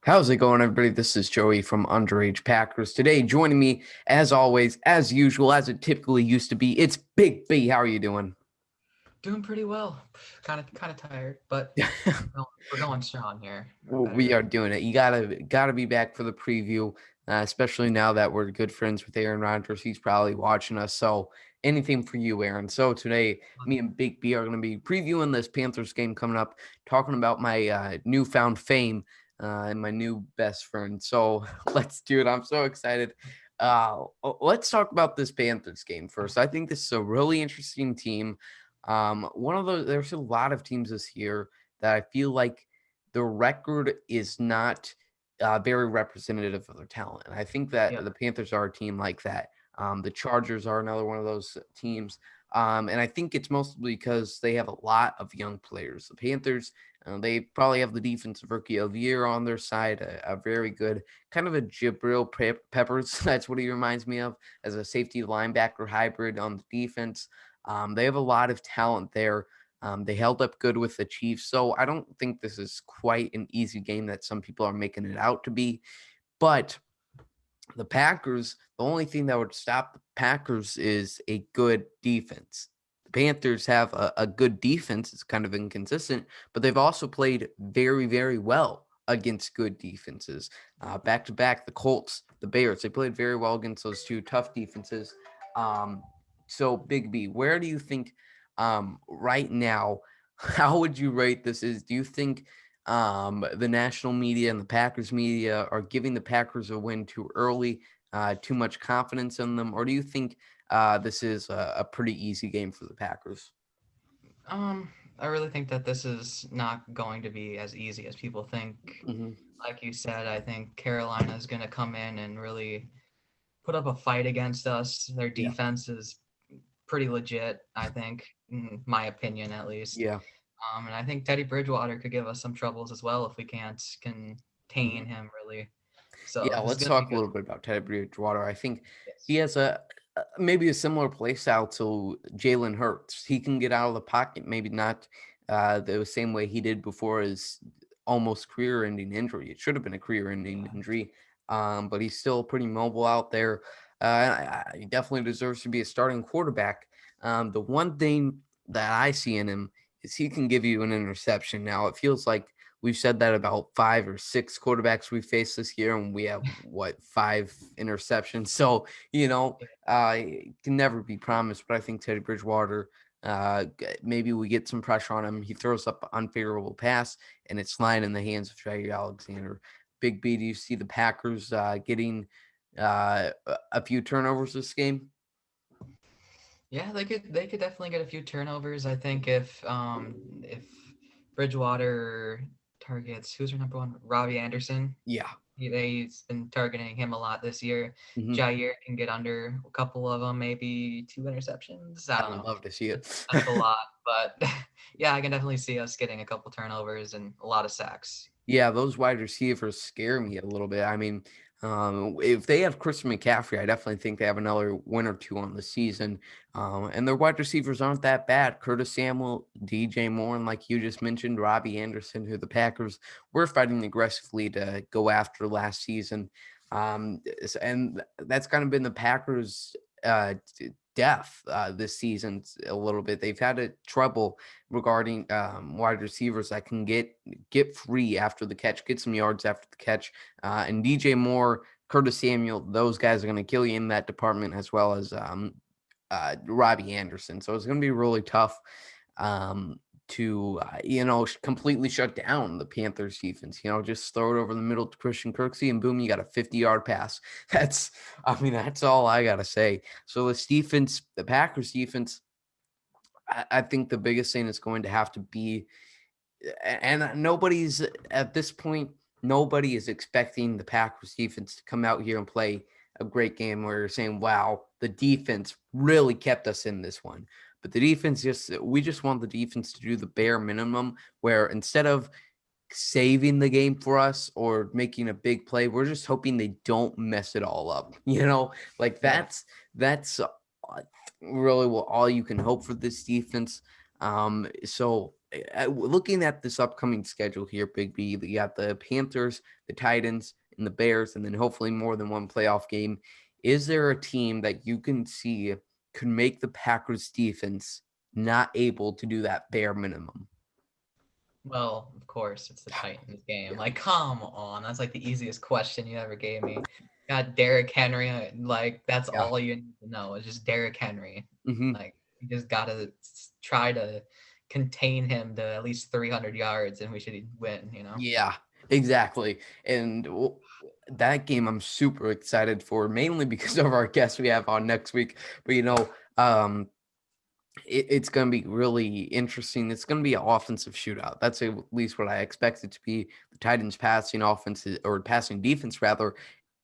How's it going, everybody? This is Joey from Underage Packers. Today, joining me, as always, as usual, as it typically used to be, it's Big B. How are you doing? Doing pretty well. Kind of tired, but we're going strong here. We're We better. are doing it. You gotta be back for the preview, especially now that we're good friends with Aaron Rodgers. He's probably watching us. So anything for you, Aaron. So today, me and Big B are going to be previewing this Panthers game coming up, talking about my newfound fame and my new best friend. So let's do it. I'm so excited. Let's talk about this Panthers game first. I think this is a really interesting team. One of those. There's a lot of teams this year that I feel like the record is not very representative of their talent. And I think that Yeah, the Panthers are a team like that. The Chargers are another one of those teams. And I think it's mostly because they have a lot of young players. The Panthers, they probably have the defensive rookie of the year on their side, a very good kind of a Jabril Peppers. That's what he reminds me of as a safety linebacker hybrid on the defense. They have a lot of talent there. They held up good with the Chiefs. So I don't think this is quite an easy game that some people are making it out to be. But the Packers, the only thing that would stop the Packers is a good defense. The Panthers have a good defense. It's kind of inconsistent, but they've also played very, very well against good defenses. Back to back, the Colts, the Bears, they played very well against those two tough defenses. Um, so, Big B, where do you think right now, how would you rate this? Do you think the national media and the Packers media are giving the Packers a win too early, too much confidence in them, or do you think this is a pretty easy game for the Packers? um, I really think that this is not going to be as easy as people think. Hmm. Like you said, I think Carolina is going to come in and really put up a fight against us. Their Yeah, defense is pretty legit, I think, in my opinion at least. yeah. And I think Teddy Bridgewater could give us some troubles as well if we can't Mhm. contain him really. So Yeah, this is let's going to be talk a good. little bit about Teddy Bridgewater. I think he Yes. has maybe a similar play style to Jalen Hurts. He can get out of the pocket, maybe not the same way he did before his almost career-ending injury. It should have been a career-ending Yeah. injury, but he's still pretty mobile out there. He definitely deserves to be a starting quarterback. The one thing that I see in him is he can give you an interception. Now it feels like we've said that about 5 or 6 quarterbacks we faced this year, and we have what 5 interceptions. So it can never be promised. But I think Teddy Bridgewater, maybe we get some pressure on him. He throws up an unfavorable pass, and it's lying in the hands of Jair Alexander. Big B, do you see the Packers getting a few turnovers this game? Yeah, they could definitely get a few turnovers. I think if Bridgewater targets who's their number one, Robbie Anderson. Yeah. He's been targeting him a lot this year. Hmm. Jair can get under a couple of them, maybe 2 interceptions. I I don't would know. love to see it. That's a lot, but yeah, I can definitely see us getting a couple turnovers and a lot of sacks. Yeah, those wide receivers scare me a little bit. I mean, if they have Christian McCaffrey, I definitely think they have another win or two on the season. And their wide receivers aren't that bad. Curtis Samuel, DJ Moore, and like you just mentioned, Robbie Anderson, who the Packers were fighting aggressively to go after last season. And that's kind of been the Packers' death this season a little bit. They've had a trouble regarding wide receivers that can get free after the catch, get some yards after the catch. And DJ Moore, Curtis Samuel, those guys are going to kill you in that department as well as Robbie Anderson. So it's going to be really tough to completely shut down the Panthers defense. Just throw it over the middle to Christian Kirksey, and boom, you got a 50-yard pass. That's all I gotta say. So this defense, the Packers defense, I think the biggest thing is going to have to be, and nobody's at this point, nobody is expecting the Packers defense to come out here and play a great game where you're saying, wow, the defense really kept us in this one. But the defense we just want the defense to do the bare minimum where instead of saving the game for us or making a big play, we're just hoping they don't mess it all up. Like Yeah. that's really what all you can hope for this defense. So looking at this upcoming schedule here, Big B, you got the Panthers, the Titans, and the Bears, and then hopefully more than one playoff game. Is there a team that you can see could make the Packers defense not able to do that bare minimum? Well, of course, it's the Titans game. Yeah. Like, come on, that's like the easiest question you ever gave me. Got Derrick Henry, like that's Yeah. all you need to know. It's just Derrick Henry. Hmm. Like, you just gotta try to contain him to at least 300 yards, and we should win. Yeah, exactly. And that game I'm super excited for, mainly because of our guest we have on next week. But um, it's going to be really interesting. It's going to be an offensive shootout. That's at least what I expect it to be. The Titans' passing offense or passing defense rather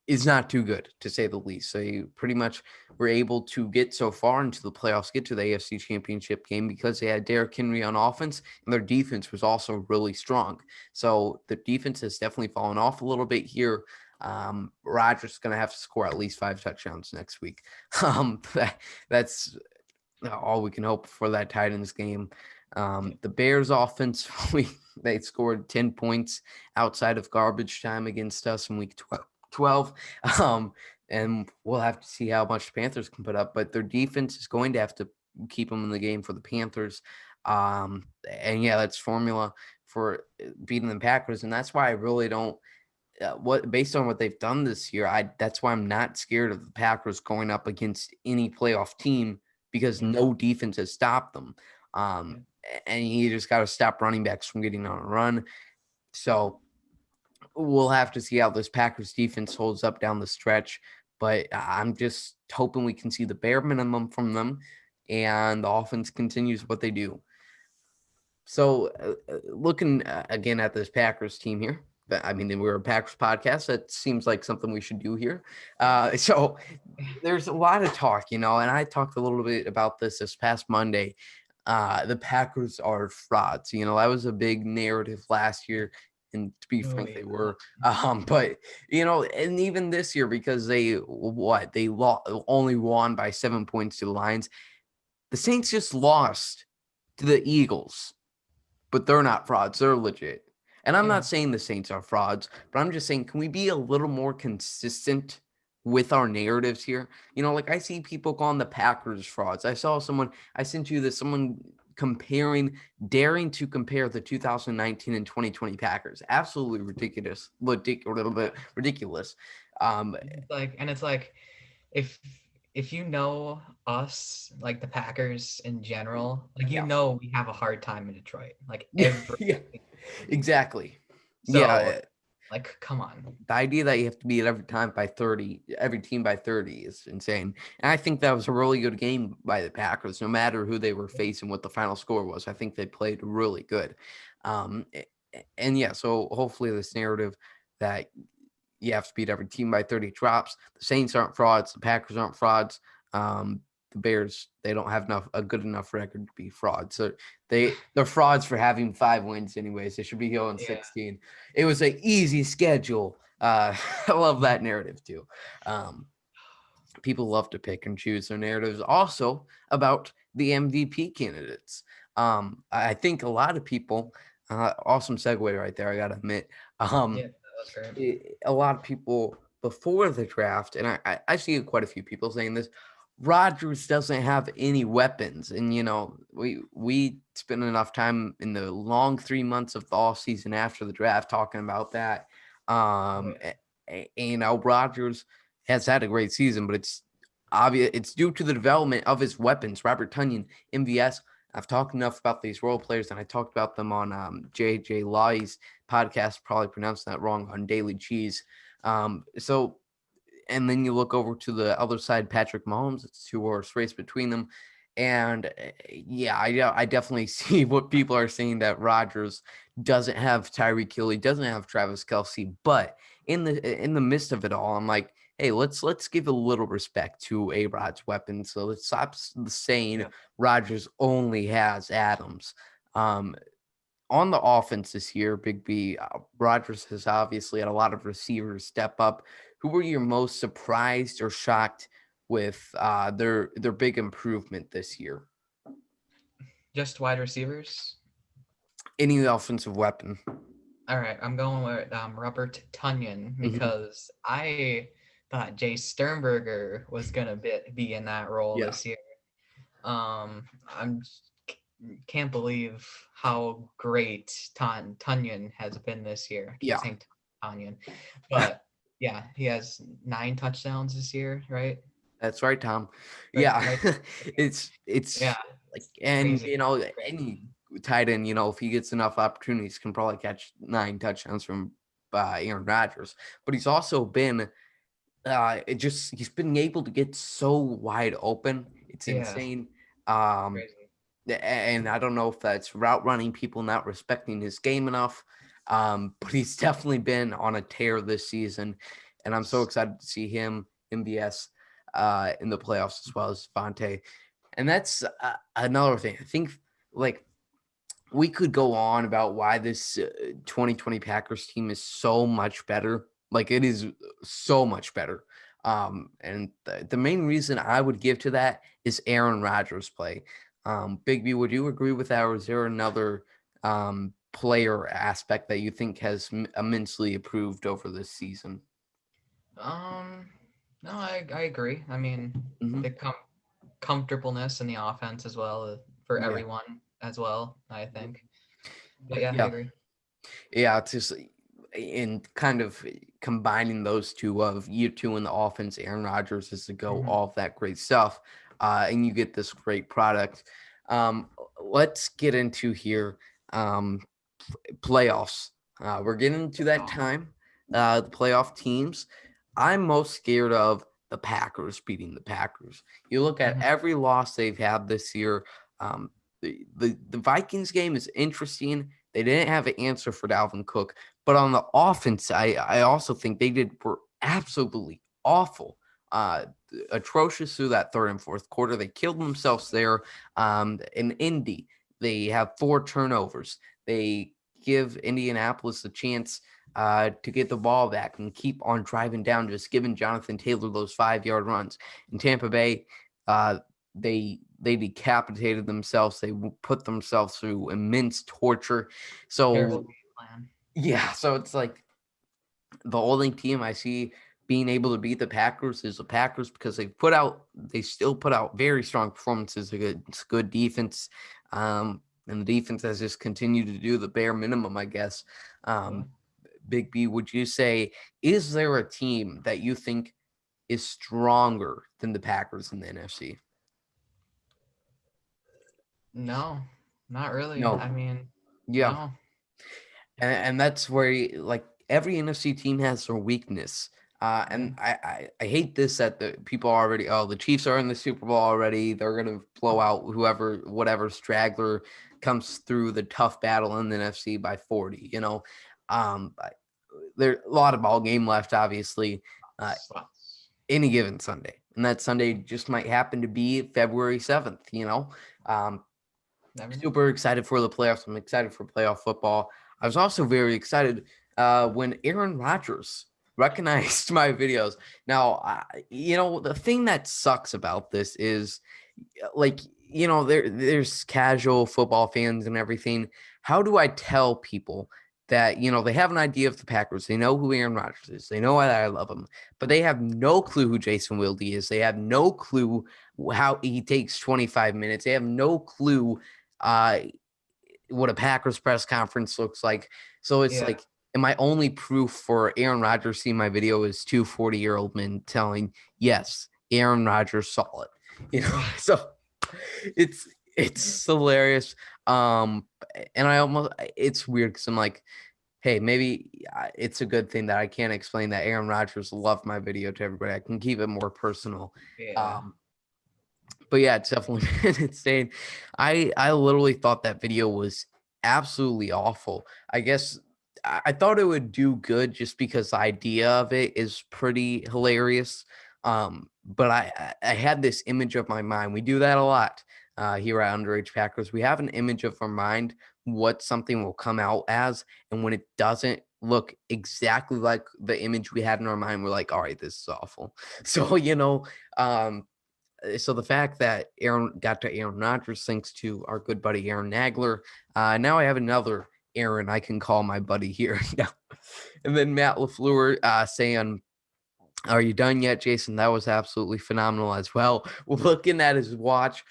is not too good, to say the least. So you pretty much were able to get so far into the playoffs, get to the AFC Championship game because they had Derrick Henry on offense, and their defense was also really strong. So the defense has definitely fallen off a little bit here. Rodgers is going to have to score at least 5 touchdowns next week. That's all we can hope for that Titans game. The Bears offense, they scored 10 points outside of garbage time against us in week 12. And we'll have to see how much the Panthers can put up, but their defense is going to have to keep them in the game for the Panthers. And yeah, that's formula for beating the Packers. And that's why I really don't, based on what they've done this year, that's why I'm not scared of the Packers going up against any playoff team because Yeah. no defense has stopped them. Yeah. And you just got to stop running backs from getting on a run. So we'll have to see how this Packers defense holds up down the stretch. But I'm just hoping we can see the bare minimum from them and the offense continues what they do. So looking again at this Packers team here, I mean, we're a Packers podcast. That seems like something we should do here. So there's a lot of talk, and I talked a little bit about this past Monday. The Packers are frauds. That was a big narrative last year. And to be Oh, frank, yeah. they were. But and even this year, because they only won by 7 points to the Lions. The Saints just lost to the Eagles, but they're not frauds. They're legit. And I'm Yeah. not saying the Saints are frauds, but I'm just saying, can we be a little more consistent with our narratives here? Like I see people calling the Packers frauds. I sent you this, someone daring to compare the 2019 and 2020 Packers. Absolutely ridiculous, a little bit ridiculous. It's like if if you know us, like the Packers in general, like Yeah. we have a hard time in Detroit, like Yeah, every yeah, exactly. so Yeah, like come on. the idea that you have to beat every team by 30 is insane. And I think that was a really good game by the Packers, no matter who they were facing, what the final score was. I think they played really good. And yeah, so hopefully this narrative that you have to beat every team by 30 drops. The Saints aren't frauds. The Packers aren't frauds. The Bears, they don't have a good enough record to be frauds. So they're frauds for having 5 wins anyways. They should be 0-16. It was an easy schedule. I love that narrative too. People love to pick and choose their narratives also about the MVP candidates. I think a lot of people, awesome segue right there, I gotta admit. Yeah, that was great. A lot of people before the draft, and I see quite a few people saying this, Rodgers doesn't have any weapons. And, we spent enough time in the long 3 months of the off season after the draft talking about that. Rodgers has had a great season, but it's obvious it's due to the development of his weapons. Robert Tunyon, MVS. I've talked enough about these role players, and I talked about them on JJ Law's podcast. Probably pronounced that wrong, on Daily Cheese. And then you look over to the other side, Patrick Mahomes. It's 2 horse race between them. And yeah, I definitely see what people are saying, that Rodgers doesn't have Tyreek Hill, he doesn't have Travis Kelce. But in the midst of it all, I'm like, hey, let's give a little respect to A-Rod's weapons. So let's stop saying Rodgers only has Adams. On the offense this year, Big B, Rodgers has obviously had a lot of receivers step up. Who were you most surprised or shocked with their big improvement this year? Just wide receivers. Any offensive weapon. All right, I'm going with Robert Tunyon Mhm. because I thought Jay Sternberger was gonna be in that role Yeah. this year. I'm can't believe how great Tunyon has been this year. I keep Yeah. saying Tunyon, but yeah, he has 9 touchdowns this year, right? That's right, Tom. Right, Yeah. right. Yeah, It's like, and crazy, crazy. any tight end, if he gets enough opportunities, can probably catch 9 touchdowns from Aaron Rodgers. But he's also been he's been able to get so wide open. It's Yeah, insane. Um crazy. and I don't know if that's route running, people not respecting his game enough. But he's definitely been on a tear this season, and I'm so excited to see him, MVS, in the playoffs as well as Vontae. And that's another thing. I think like we could go on about why this 2020 Packers team is so much better. Like it is so much better. And the main reason I would give to that is Aaron Rodgers' play. Big B, would you agree with that, or is there another player aspect that you think has immensely improved over this season? Um, no, I agree. I mean, Hmm. the comfortableness in the offense as well for Yeah, everyone as well, I think. But yeah, I yeah, agree. yeah. It's just in kind of combining those two of year two in the offense, Aaron Rodgers is to go Hmm. all of that great stuff, and you get this great product. Um, let's get into here playoffs. We're getting to that time. The playoff teams. I'm most scared of the Packers beating the Packers. You look at Hmm. every loss they've had this year. Um, the Vikings game is interesting. They didn't have an answer for Dalvin Cook, but on the offense, I also think were absolutely awful, uh, atrocious through that third and fourth quarter. They killed themselves there. In Indy, they have 4 turnovers. They give Indianapolis a chance to get the ball back and keep on driving down, just giving Jonathan Taylor those 5-yard runs. In Tampa Bay, uh, they decapitated themselves. They put themselves through immense torture. Terrible So game plan. yeah, so it's like the only team I see being able to beat the Packers is the Packers because they still put out very strong performances, it's good defense, and the defense has just continued to do the bare minimum, I guess. Yeah. Um, Big B, would you say, is there a team that you think is stronger than the Packers in the NFC? No, not really. No. I mean, Yeah. no. And that's where like every NFC team has their weakness. Yeah. And I hate this that the people already, the Chiefs are in the Super Bowl already. They're gonna blow out whatever straggler comes through the tough battle in the NFC by 40. There a lot of ball game left, obviously, uh, Slots. any given Sunday, and that Sunday just might happen to be February 7th. Um, Never know. super excited for the playoffs. I'm excited for playoff football. I was also very excited when Aaron Rodgers recognized my videos. Now, the thing that sucks about this is like, there's casual football fans and everything. How do I tell people that, they have an idea of the Packers? They know who Aaron Rodgers is. They know that I love him, but they have no clue who Jason Wilde is. They have no clue how he takes 25 minutes. They have no clue uh, what a Packers press conference looks like. So it's Yeah. like, and my only proof for Aaron Rodgers seeing my video is 2 40-year-old men telling, yes, Aaron Rodgers saw it. So it's it's hilarious. Um, and it's weird because I'm like, hey, maybe it's a good thing that I can't explain that Aaron Rodgers loved my video to everybody. I can keep it more personal. Yeah. Um, but yeah, it's definitely been insane. I literally thought that video was absolutely awful. I guess I thought it would do good just because the idea of it is pretty hilarious. But I had this image of my mind. We do that a lot here at Underage Packers. We have an image of our mind what something will come out as, and when it doesn't look exactly like the image we had in our mind, we're like, all right, this is awful. So um So the fact that Aaron got to Aaron Rodgers thanks to our good buddy Aaron Nagler. Now I have another Aaron I can call my buddy here. Now. And then Matt LaFleur saying, "Are you done yet, Jason?" That was absolutely phenomenal as well. Looking at his watch,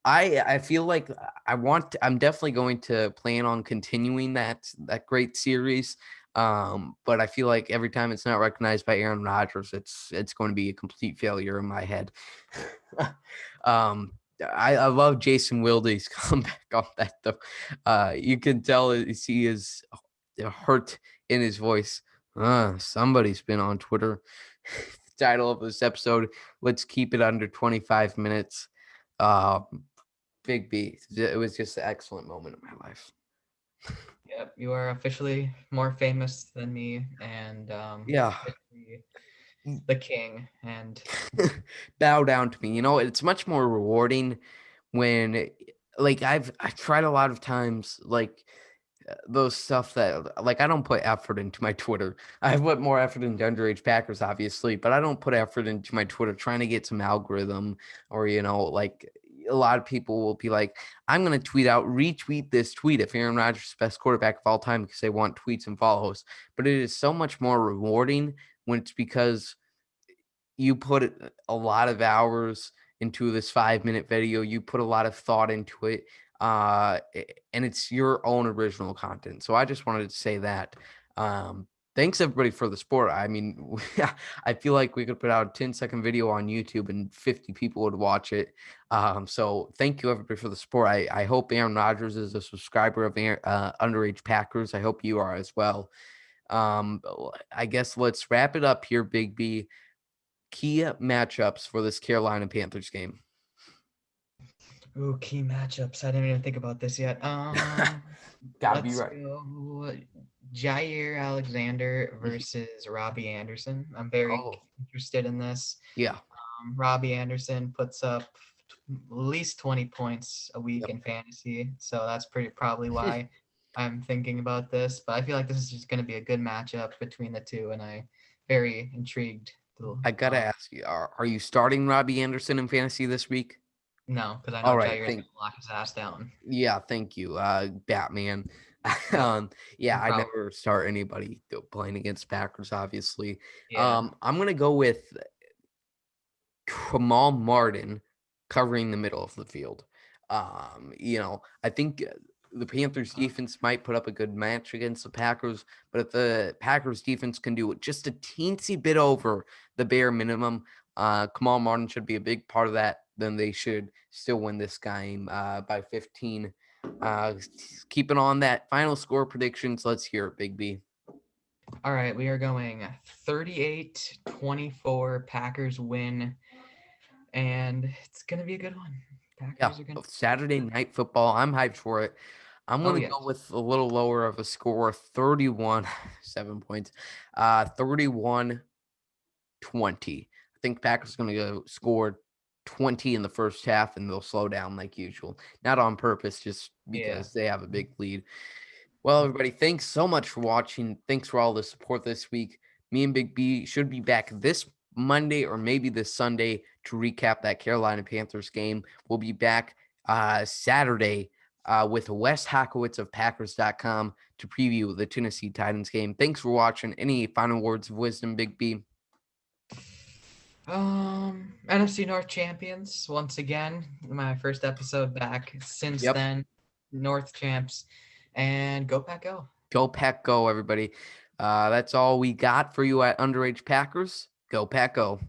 I feel like I'm definitely going to plan on continuing that great series. But I feel like every time it's not recognized by Aaron Rodgers, it's going to be a complete failure in my head. I love Jason Wilde's comeback on that though. You can tell he is hurt in his voice. Somebody's been on Twitter. Title of this episode: Let's keep it under 25 minutes. Big B. It was just an excellent moment in my life. Yep, you are officially more famous than me, and Yeah. officially the king. And Bow down to me. It's much more rewarding when like I've tried a lot of times like those stuff that like I don't put effort into my Twitter. I put more effort into Underage Packers, obviously, but I don't put effort into my Twitter trying to get some algorithm or like a lot of people will be like, I'm gonna retweet this tweet if Aaron Rodgers is the best quarterback of all time because they want tweets and follows. But it is so much more rewarding when it's because you put a lot of hours into this 5-minute video. You put a lot of thought into it, and it's your own original content. So I just wanted to say that. Thanks everybody for the support. I mean, I feel like we could put out a 10-second video on YouTube and 50 people would watch it. So thank you everybody for the support. I hope Aaron Rodgers is a subscriber of Underage Packers. I hope you are as well. I guess let's wrap it up here, Big B. Key matchups for this Carolina Panthers game. ooh, key matchups. I didn't even think about this yet. Gotta be Let's right. go Jair Alexander versus Robbie Anderson. I'm very Oh, interested in this. yeah. Robbie Anderson puts up at least 20 points a week Yep. in fantasy, so that's probably why I'm thinking about this. But I feel like this is just going to be a good matchup between the two, and I'm very intrigued. I gotta ask you, are you starting Robbie Anderson in fantasy this week? No, because I All know right, Jair is going to lock his ass down. thank you, Batman. Yep, Yeah, no I problem. never start anybody playing against Packers, obviously. Yeah. I'm gonna go with Kamal Martin covering the middle of the field. I think the Panthers defense might put up a good match against the Packers, but if the Packers defense can do it just a teensy bit over the bare minimum, Kamal Martin should be a big part of that. Then they should still win this game by 15. Uh, Keeping on that final score predictions, let's hear it, Big B. All right, we are going 38-24. Packers win, and it's going to be a good one. Yeah, Packers are going to Saturday night football. I'm hyped for it. I'm Oh, gonna go yes. with a little lower of a score, 31, 7 points, 31-20. I think Packers gonna go score 20 in the first half and they'll slow down like usual. Not on purpose, just Yeah. because they have a big lead. Well, everybody, thanks so much for watching. Thanks for all the support this week. Me and Big B should be back this Monday or maybe this Sunday to recap that Carolina Panthers game. We'll be back Saturday with Wes Hakowitz of Packers.com to preview the Tennessee Titans game. Thanks for watching. Any final words of wisdom, Big B? NFC North champions once again. My first episode back since Yep. then. North champs, and go Pack go. Go Pack Go, everybody. That's all we got for you at Underage Packers. Go Pack Go.